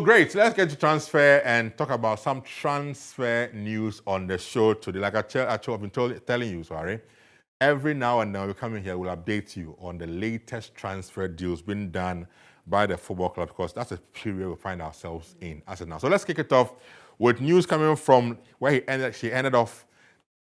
Great. Let's get to transfer and talk about some transfer news on the show today. Like I've been telling you, sorry. Every now and then we come in here, we'll update you on the latest transfer deals being done by the football club because that's a period we find ourselves in as of now. So let's kick it off with news coming from where she ended off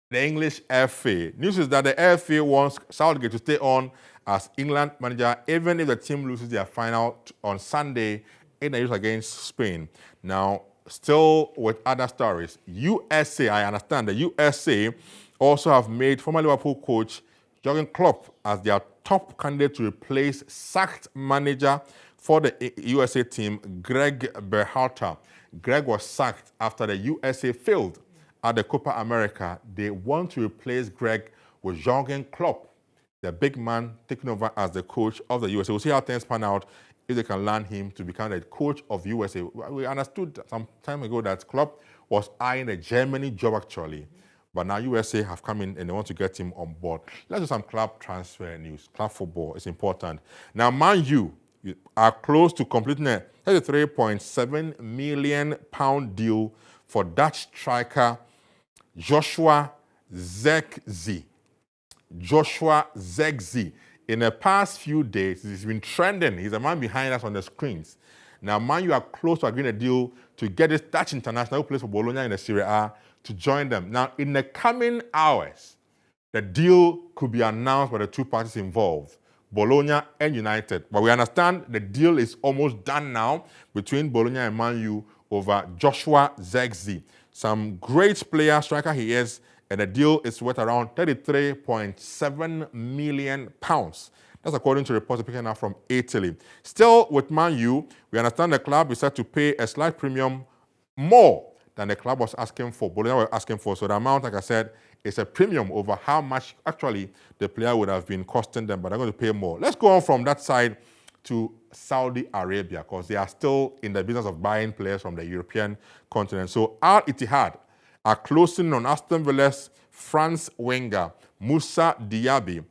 the English FA. News is that the FA wants Southgate to stay on as England manager even if the team loses their final on Sunday in the use against Spain. Now, still with other stories, USA, I understand the USA also have made former Liverpool coach Jurgen Klopp as their top candidate to replace sacked manager for the USA team, Greg Berhalter. Greg was sacked after the USA failed at the Copa America. They want to replace Greg with Jurgen Klopp, the big man taking over as the coach of the USA. We'll see how things pan out if they can land him to become the coach of USA. We understood some time ago that Klopp was eyeing a Germany job actually, but now USA have come in and they want to get him on board. Let's do some club transfer news. Club football is important. Now, Man U are close to completing a £33.7 million deal for Dutch striker Joshua Zirkzee. Joshua Zirkzee. In the past few days, he's been trending. He's the man behind us on the screens. Now, Man U are close to agreeing a deal to get this Dutch international who plays for Bologna in the Serie A to join them. Now, in the coming hours, the deal could be announced by the two parties involved, Bologna and United. But we understand the deal is almost done now between Bologna and Man U over Joshua Zirkzee. Some great player, striker he is, and the deal is worth around £33.7 million. That's according to reports picking up from Italy. Still with Man U, we understand the club is set to pay a slight premium more than the club was asking for, Bologna were asking for. So the amount, like I said, is a premium over how much actually the player would have been costing them, but they're going to pay more. Let's go on from that side to Saudi Arabia because they are still in the business of buying players from the European continent. So Al Ittihad are closing on Aston Villa's France winger, Moussa Diaby,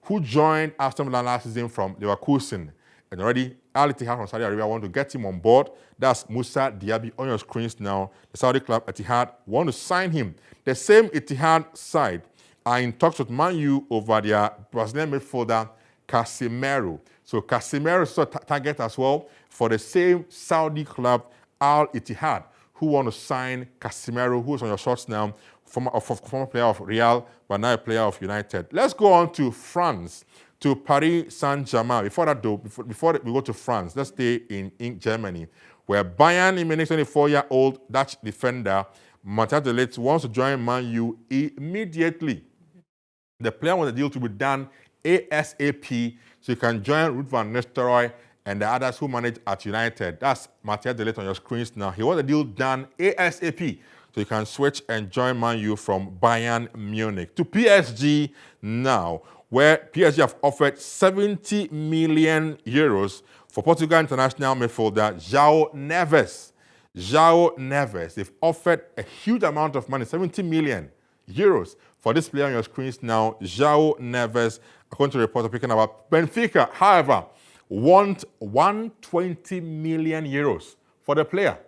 who joined Aston Villa last season from Leverkusen. And already Al Ittihad from Saudi Arabia want to get him on board. That's Moussa Diaby on your screens now. The Saudi club Ittihad want to sign him. The same Ittihad side are in talks with Man U over their Brazilian midfielder, Casemeiro. So Casemeiro is a target as well for the same Saudi club, Al Ittihad, who want to sign Casemeiro, who is on your shorts now, former player of Real, but now a player of United. Let's go on to France, to Paris Saint-Germain. Before that, though, before we go to France, let's stay in Germany, where Bayern Munich 24-year-old Dutch defender Matthias de Ligt wants to join Man U immediately. The player wants the deal to be done ASAP, so you can join Ruud van Nistelrooy and the others who manage at United. That's Matthias de Ligt on your screens now. He wants the deal done ASAP, so you can switch and join Man U from Bayern Munich. To PSG now, where PSG have offered 70 million euros for Portugal international midfielder João Neves. João Neves, they've offered a huge amount of money, 70 million euros for this player on your screens now, João Neves, according to reports picking about. Benfica, however, want 120 million euros for the player.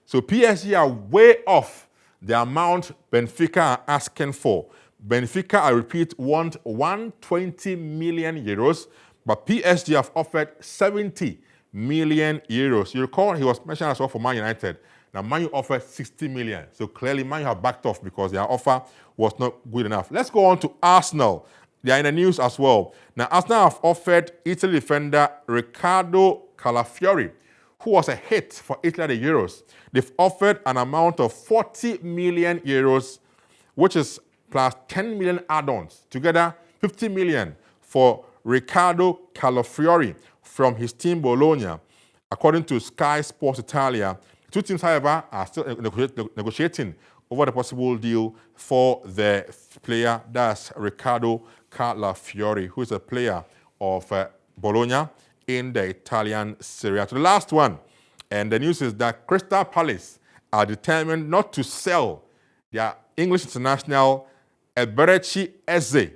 So PSG are way off the amount Benfica are asking for. Benfica, I repeat, want 120 million euros, but PSG have offered 70 million euros. You recall he was mentioned as well for Man United. Now, Man U offered 60 million. So clearly, Man U have backed off because their offer was not good enough. Let's go on to Arsenal. They are in the news as well. Now, Arsenal have offered Italy defender Riccardo Calafiori, who was a hit for Italy at the Euros. They've offered an amount of 40 million euros, which is plus 10 million add-ons. Together, 50 million for Riccardo Calafiori from his team Bologna. According to Sky Sports Italia, the two teams, however, are still negotiating over the possible deal for the player, that's Riccardo Calafiori, who is a player of Bologna in the Italian Serie A. To the last one, and the news is that Crystal Palace are determined not to sell their English international Eberechi Eze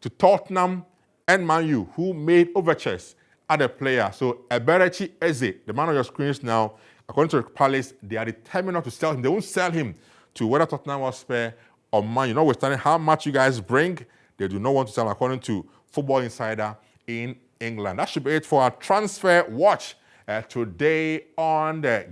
to Tottenham and Man U, who made overtures at the player. So Eberechi Eze, the man on your screens now, According to Palace, they are determined not to sell him. They won't sell him to whether Tottenham Hotspur or Man U. Notwithstanding how much you guys bring, they do not want to sell him, according to Football Insider in England. That should be it for our transfer watch today on the